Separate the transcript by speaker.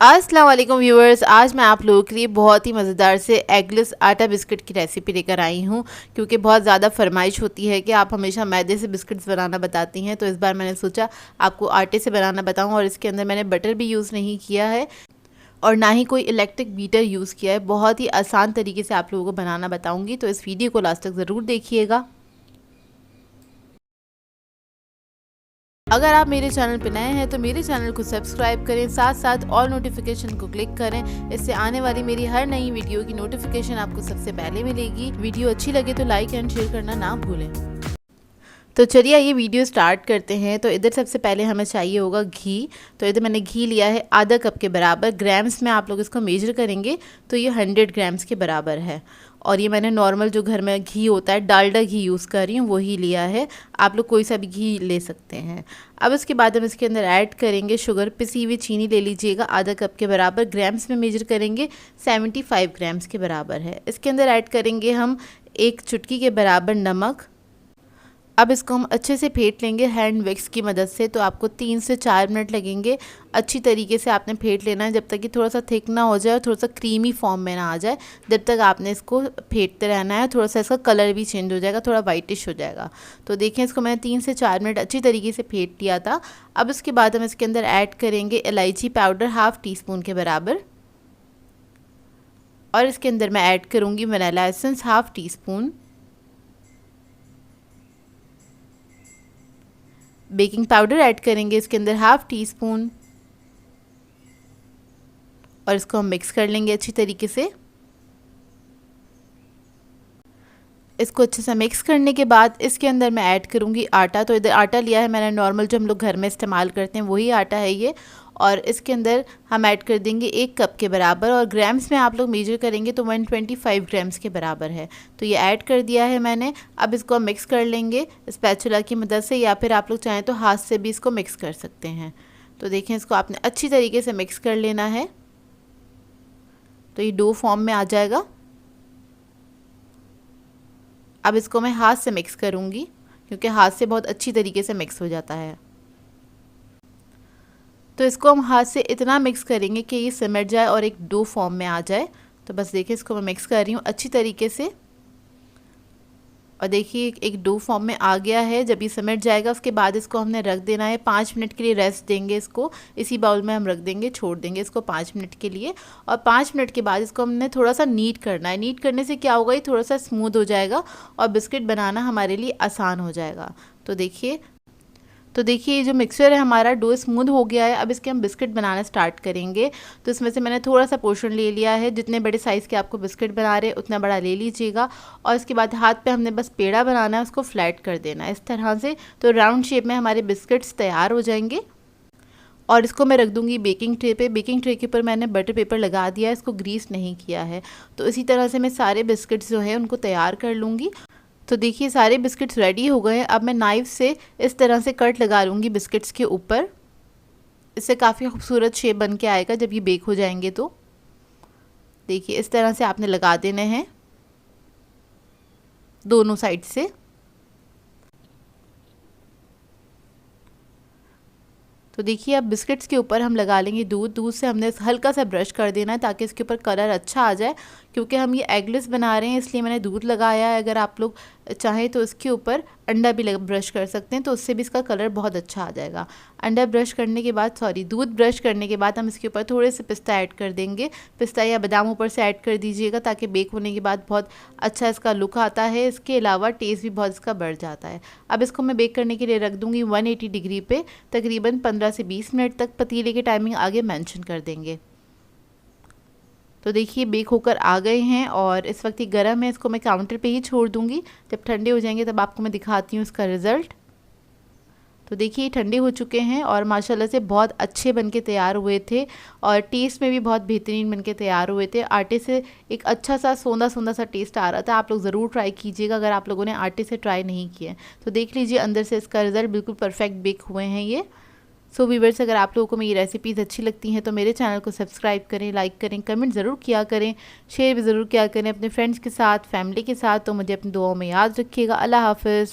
Speaker 1: अस्सलाम वालेकुम व्यूअर्स, आज मैं आप लोगों के लिए बहुत ही मज़ेदार से एगलेस आटा बिस्किट की रेसिपी लेकर आई हूँ। क्योंकि बहुत ज़्यादा फरमाइश होती है कि आप हमेशा मैदे से बिस्किट्स बनाना बताती हैं, तो इस बार मैंने सोचा आपको आटे से बनाना बताऊँ। और इसके अंदर मैंने बटर भी यूज़ नहीं किया है और ना ही कोई इलेक्ट्रिक बीटर यूज़ किया है। बहुत ही आसान तरीके से आप लोगों को बनाना बताऊँगी, तो इस वीडियो को लास्ट तक ज़रूर देखिएगा। अगर आप मेरे चैनल पर नए हैं तो मेरे चैनल को सब्सक्राइब करें, साथ साथ ऑल नोटिफिकेशन को क्लिक करें। इससे आने वाली मेरी हर नई वीडियो की नोटिफिकेशन आपको सबसे पहले मिलेगी। वीडियो अच्छी लगे तो लाइक एंड शेयर करना ना भूलें। तो चलिए ये वीडियो स्टार्ट करते हैं। तो इधर सबसे पहले हमें चाहिए होगा घी। तो इधर मैंने घी लिया है आधा कप के बराबर। ग्राम्स में आप लोग इसको मेजर करेंगे तो ये 100 ग्राम्स के बराबर है। और ये मैंने नॉर्मल जो घर में घी होता है डालडा घी यूज़ कर रही हूँ, वही लिया है। आप लोग कोई सा भी घी ले सकते हैं। अब उसके बाद हम इसके अंदर ऐड करेंगे शुगर। पिसी हुई चीनी ले लीजिएगा आधा कप के बराबर। ग्राम्स में मेजर करेंगे 75 ग्राम्स के बराबर है। इसके अंदर ऐड करेंगे हम 1 चुटकी के बराबर नमक। अब इसको हम अच्छे से फेंट लेंगे हैंड विक्स की मदद से। तो आपको 3 से 4 मिनट लगेंगे। अच्छी तरीके से आपने फेंट लेना है जब तक कि थोड़ा सा थिक ना हो जाए और थोड़ा सा क्रीमी फॉर्म में ना आ जाए। जब तक आपने इसको फेंटते रहना है। थोड़ा सा इसका कलर भी चेंज हो जाएगा, थोड़ा वाइटिश हो जाएगा। तो देखें, इसको मैंने 3 से 4 मिनट अच्छी तरीके से फेंट लिया था। अब इसके बाद हम इसके अंदर ऐड करेंगे इलायची पाउडर ½ टीस्पून के बराबर। और इसके अंदर मैं ऐड करूँगी vanilla essence ½ teaspoon. Baking powder add करेंगे इसके अंदर ½ टीस्पून। और इसको हम मिक्स कर लेंगे अच्छी तरीके से। इसको अच्छे से मिक्स करने के बाद इसके अंदर मैं ऐड करूँगी आटा। तो इधर आटा लिया है मैंने नॉर्मल जो हम लोग घर में इस्तेमाल करते हैं वही आटा है ये। और इसके अंदर हम ऐड कर देंगे 1 कप के बराबर। और ग्राम्स में आप लोग मेजर करेंगे तो 125 ग्राम्स के बराबर है। तो ये ऐड कर दिया है मैंने। अब इसको हम मिक्स कर लेंगे स्पैचुला की मदद से, या फिर आप लोग चाहें तो हाथ से भी इसको मिक्स कर सकते हैं। तो देखें, इसको आपने अच्छी तरीके से मिक्स कर लेना है तो ये डो फॉर्म में आ जाएगा। अब इसको मैं हाथ से मिक्स करूँगी क्योंकि हाथ से बहुत अच्छी तरीके से मिक्स हो जाता है। तो इसको हम हाथ से इतना मिक्स करेंगे कि ये सिमट जाए और एक डो फॉर्म में आ जाए। तो बस देखिए, इसको मैं मिक्स कर रही हूँ अच्छी तरीके से। और देखिए एक डो फॉर्म में आ गया है। जब ये सिमट जाएगा उसके बाद इसको हमने रख देना है 5 मिनट के लिए। रेस्ट देंगे इसको, इसी बाउल में हम रख देंगे, छोड़ देंगे इसको 5 मिनट के लिए। और 5 मिनट के बाद इसको हमने थोड़ा सा नीट करना है। नीट करने से क्या होगा, ये थोड़ा सा स्मूथ हो जाएगा और बिस्किट बनाना हमारे लिए आसान हो जाएगा। तो देखिए ये जो मिक्सचर है हमारा डो स्मूथ हो गया है। अब इसके हम बिस्किट बनाना स्टार्ट करेंगे। तो इसमें से मैंने थोड़ा सा पोर्शन ले लिया है। जितने बड़े साइज़ के आपको बिस्किट बना रहे उतना बड़ा ले लीजिएगा। और इसके बाद हाथ पे हमने बस पेड़ा बनाना है, उसको फ्लैट कर देना है इस तरह से। तो राउंड शेप में हमारे बिस्किट्स तैयार हो जाएंगे। और इसको मैं रख दूंगी बेकिंग ट्रे पे। बेकिंग ट्रे के ऊपर मैंने बटर पेपर लगा दिया है, इसको ग्रीस नहीं किया है। तो इसी तरह से मैं सारे बिस्किट्स जो हैं उनको तैयार कर लूँगी। तो देखिए सारे बिस्किट्स रेडी हो गए हैं। अब मैं नाइफ़ से इस तरह से कट लगा लूँगी बिस्किट्स के ऊपर। इससे काफ़ी खूबसूरत शेप बन के आएगा जब ये बेक हो जाएंगे। तो देखिए इस तरह से आपने लगा देने हैं दोनों साइड से। तो देखिए अब बिस्किट्स के ऊपर हम लगा लेंगे दूध। दूध से हमने हल्का सा ब्रश कर देना है ताकि इसके ऊपर कलर अच्छा आ जाए। क्योंकि हम ये एगलेस बना रहे हैं इसलिए मैंने दूध लगाया है। अगर आप लोग चाहें तो इसके ऊपर अंडा भी ब्रश कर सकते हैं, तो उससे भी इसका कलर बहुत अच्छा आ जाएगा। अंडा ब्रश करने के बाद दूध ब्रश करने के बाद हम इसके ऊपर थोड़े से पिस्ता ऐड कर देंगे। पिस्ता या बादाम ऊपर से ऐड कर दीजिएगा ताकि बेक होने के बाद बहुत अच्छा इसका लुक आता है। इसके अलावा टेस्ट भी बहुत इसका बढ़ जाता है। अब इसको मैं बेक करने के लिए रख दूँगी 180 डिग्री पे तकरीबन 15 से 20 मिनट तक। पतीले की टाइमिंग आगे मेंशन कर देंगे। तो देखिए बेक होकर आ गए हैं और इस वक्त ये गर्म है। इसको मैं काउंटर पे ही छोड़ दूँगी। जब ठंडे हो जाएंगे तब आपको मैं दिखाती हूँ इसका रिज़ल्ट। तो देखिए ठंडे हो चुके हैं और माशाल्लाह से बहुत अच्छे बनके तैयार हुए थे और टेस्ट में भी बहुत बेहतरीन बनके तैयार हुए थे। आटे से एक अच्छा सा सोंधा सोंधा सा टेस्ट आ रहा था। आप लोग ज़रूर ट्राई कीजिएगा अगर आप लोगों ने आटे से ट्राई नहीं किया। तो देख लीजिए अंदर से इसका रिज़ल्ट बिल्कुल परफेक्ट बेक हुए हैं ये। सो व्यूअर्स, अगर आप लोगों को मेरी रेसिपीज़ अच्छी लगती हैं तो मेरे चैनल को सब्सक्राइब करें, लाइक करें, कमेंट ज़रूर किया करें, शेयर भी ज़रूर किया करें अपने फ्रेंड्स के साथ, फैमिली के साथ। तो मुझे अपनी दुआओं में याद रखिएगा। अल्लाह हाफ़िज़।